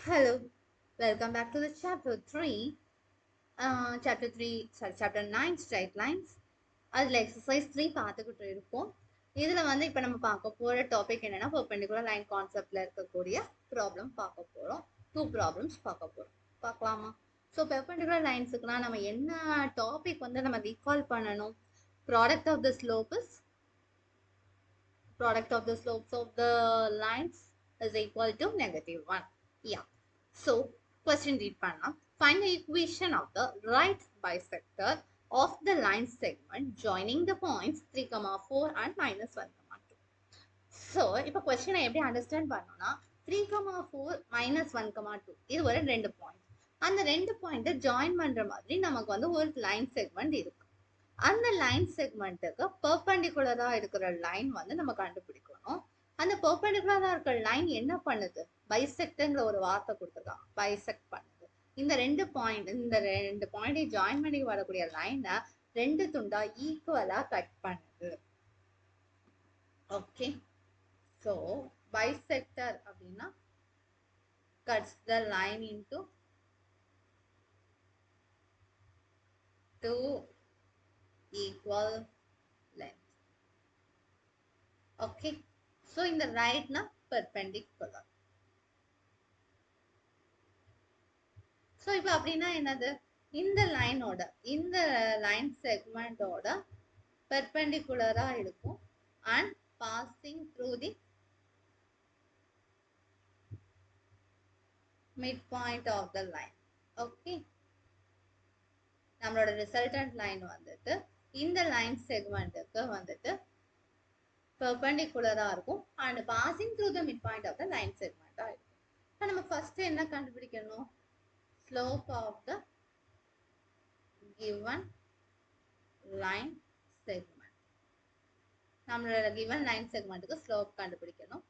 Hello, welcome back to the chapter 3. Chapter 9 straight lines. அதில் exercise 3 பார்த்துக்கிட்டு இருக்கோம். இதில் வந்து இப்போ நம்ம பார்க்க போகிற டாபிக் என்னன்னா பெர்பெண்டிகுலர் லைன் கான்செப்டில் இருக்கக்கூடிய ப்ராப்ளம் பார்க்க போகிறோம். 2 ப்ராப்ளம்ஸ் பார்க்க போகிறோம். பார்க்கலாமா? ஸோ பெர்பெண்டிகுலர் லைன்ஸுக்குனா நம்ம என்ன டாபிக் வந்து நம்ம ரீகால் பண்ணணும்? Product of the slope is product of the slopes of the lines is equal to -1. Yeah. So, question read panna. Find the equation of the right bisector of the line segment joining the points 3, 4 and -1, 2. So, இப்போ question எப்படி understand பண்ணோம்னா 3, 4, -1, 2 இது ஒரு ரெண்டு point. அந்த ரெண்டு பாயிண்ட்டை join பண்ற மாதிரி நமக்கு வந்து ஒரு லைன் செக்மெண்ட் இருக்கு. அந்த லைன் செக்மெண்ட்டுக்கு பெர்பெண்டிகுலரா இருக்கிற லைன் வந்து நம்ம கண்டுபிடிக்கணும். அந்த பெர்பெண்டிகுலரா இருக்கிற லைன் என்ன பண்ணுது? பைசெக்ட்ங்கிற ஒரு வார்த்தை கொடுத்துருக்காங்க. பைசெக்ட் பண்ணுது. இந்த ரெண்டு பாயிண்டை ஜாயின் பண்ணி வரக்கூடிய லைனை ரெண்டு துண்டா ஈக்குவலா கட் பண்ணுது. ஓகே, ஸோ பைசெக்டர் அப்படின்னா cuts the line into two equal length. Okay, so இந்த ரைட்னா பெர்பெண்டிகுலர். ஸோ இப்போ அப்படின்னா என்னது? இந்த லைன் செக்மெண்டோட பெர்பெண்டிகுலரா இருக்கும் and passing through the midpoint of the line. Okay, நம்மளோட ரிசல்டன்ட் லைன் வந்துட்டு இந்த லைன் செக்மெண்ட்டுக்கு வந்துட்டு பெர்பெண்டிகுலரா இருக்கும் and passing through the midpoint of the line செக்மெண்டா இருக்கும். இப்போ நம்ம ஃபர்ஸ்ட் என்ன கண்டுபிடிக்கணும்? Slope of the given line segment. நம்மளோட given line segmentக்கு ஸ்லோப் கண்டுபிடிக்கணும்.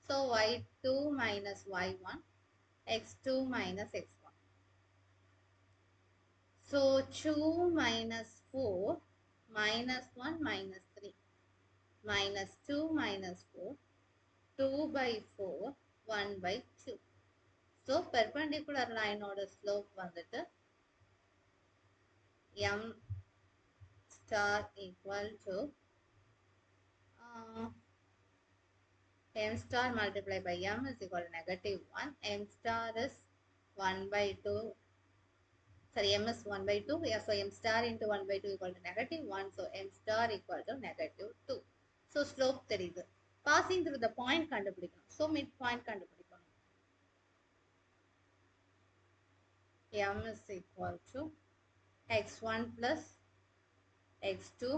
So y2 minus y1 x2 minus x1. So 2 minus 4 minus 1 minus 3 minus 2 minus 4 2 by 4 1 by 2. So perpendicular line ஓட slope வந்துட்டு m star equal to m star multiplied by m is equal to -1. M star is 1 by 2. Sorry, m is 1 by 2. Yeah, so m star into 1 by 2 equal to -1. So m star equal to -2. So slope தெரியுது. Passing through the point கண்டுபிடிக்கணும். So mid point கண்டுபிடிக்கணும். m is equal to x1 plus x2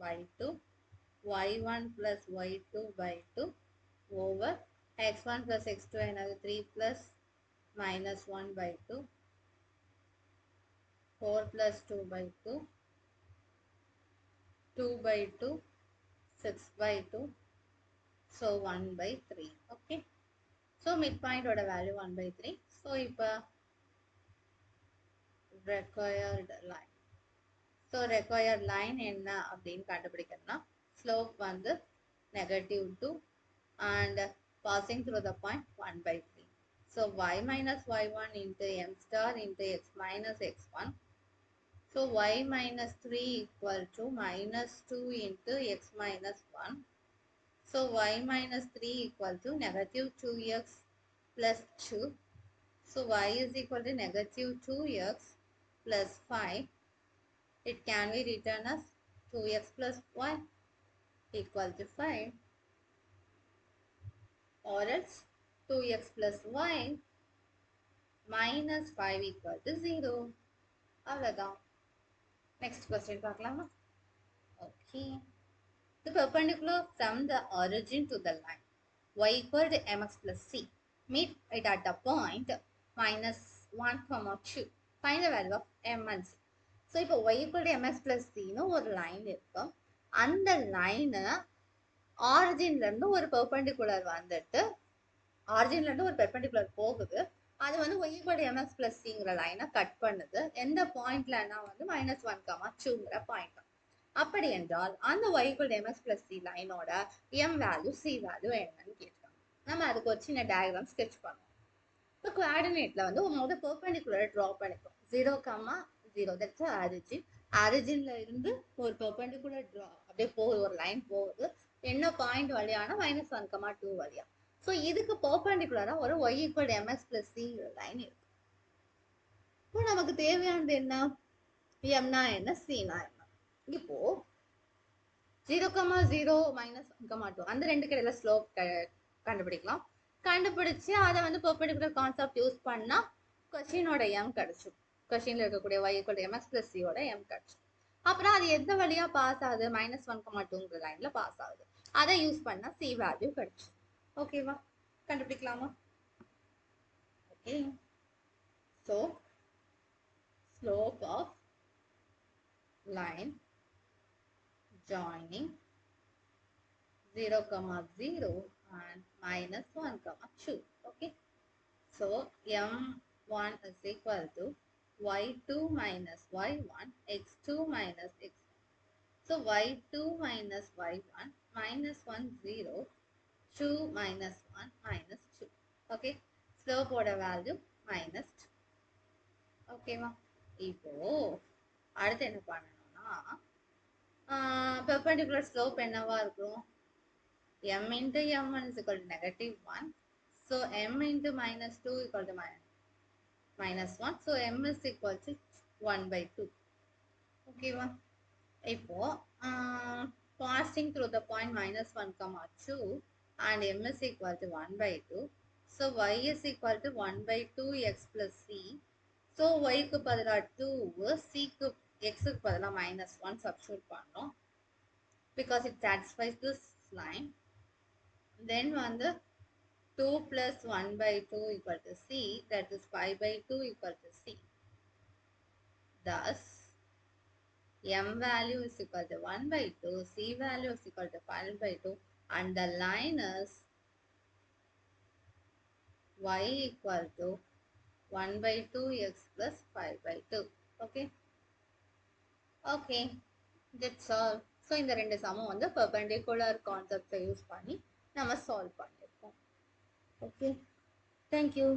by 2 y1 plus y2 by 2 over x1 plus x2 another 3 plus minus 1 by 2 4 plus 2 by 2 2 by 2 6 by 2 so 1 by 3. Okay, so midpoint oda value 1 by 3. So ipa required line. So required line enna அப்படினு கண்டுபிடிக்கணும்னா slope வந்து -2 and passing through the point 1 by 3. So y minus y1 into m star into x minus x1. So y minus 3 equal to minus 2 into x minus 1. So y minus 3 equal to negative 2x plus 2. So y is equal to negative 2x plus 5. It can be written as 2x plus 1 equal to 5. Or else 2x plus y minus 5 equal to 0. அவ்வளவுதான். Next question பார்க்கலாமா? Okay. The perpendicular from the origin to the line y equal to mx plus c. Meet it at the point minus 1, 2. Find the value of m and c. So இப்போ y equal to mx plus c னு ஒரு line இருக்கு. அந்த லைனை ஆரிஜின்ல இருந்து ஒரு perpendicular வந்துட்டு ஆரிஜின்ல இருந்து ஒரு பெர்பெண்டிகுலர் போகுது. அது வந்து y equal to mx plus cங்கிற லைனை கட் பண்ணுது. எந்த பாயிண்ட்லன்னா வந்து -1, 2ங்கிற பாயிண்ட். அப்படி என்றால் அந்த y equal to mx plus c லைனோட m value c value என்னன்னு கேட்பாங்க. நம்ம அதுக்கு ஒரு சின்ன டயக்ராம் ஸ்கெட்ச் பண்ணுவோம். இப்போ கோஆர்டினேட்ல வந்து முதல்ல பெர்பெண்டிகுலரை ட்ரா பண்ணிப்போம் 0,0 தட்ஸ் ஆரிஜின். ஆரிஜின்ல இருந்து ஒரு பெர்பெண்டிகுலர் ட்ரா அப்படியே போகுது, ஒரு லைன் போகுது. என்ன பாயிண்ட் வழியானா -1,2 வழியா. ஸோ இதுக்கு பெர்பெண்டிகுலரா ஒரு y = mx + c லைன் இருக்கு. இப்போ நமக்கு தேவையானது என்ன? mனா என்ன, cனா என்ன? இப்போ 0,0 -1,2 அந்த ரெண்டு கடையில ஸ்லோப் கண்டுபிடிக்கலாம். கண்டுபிடிச்சு அதை வந்து பெர்பெண்டிகுலர் கான்செப்ட் யூஸ் பண்ணா கொஸ்டினோட m கிடைச்சிடும். கொஸ்டின்ல இருக்கக்கூடிய y = mx + c ஓட m கிடைச்சிடும். அப்புறம் அது எந்த வழியா பாஸ் ஆகுது? -1,2ங்கிற லைன்ல பாஸ் ஆகுது. அதை யூஸ் பண்ணா c வேல்யூ கிடைச்சிடும். ஓகேவா? கண்டுபிடிக்கலாமா? Okay. So slope of line joining 0,0 and -1,2. Okay. So m1 is equal to y2 minus y1 x2 minus x1. So y2 minus y1 -1 0 2 minus 1 minus 2. Okay. Slope ஓட value -2. ஓகேவா? இப்போ அடுத்து என்ன பண்ணணும்னா perpendicular slope என்னவா இருக்கும்? m into m1 is equal to -1. So m into -2 equal to -1. So m is equal to 1/2. ஓகேவா? இப்போ passing through the point -1,2 and m is equal to 1/2. So y is equal to 1/2 x plus c. So y க்கு பதிலா 2, c க்கு x க்கு பதிலா -1 substitute பண்ணோம். Because it satisfies this line. Then வந்து 2 plus 1/2 equal to c, that is 5/2 equal to c. Thus, m value is equal to 1/2, c value is equal to 5/2, and the line is y equal to 1/2 x plus 5/2. Okay? Okay, that's all. So, இந்த ரெண்டு சமம் வந்து perpendicular concept use பண்ணி நம்ம solve பண்ணிருக்கோம். Okay, thank you.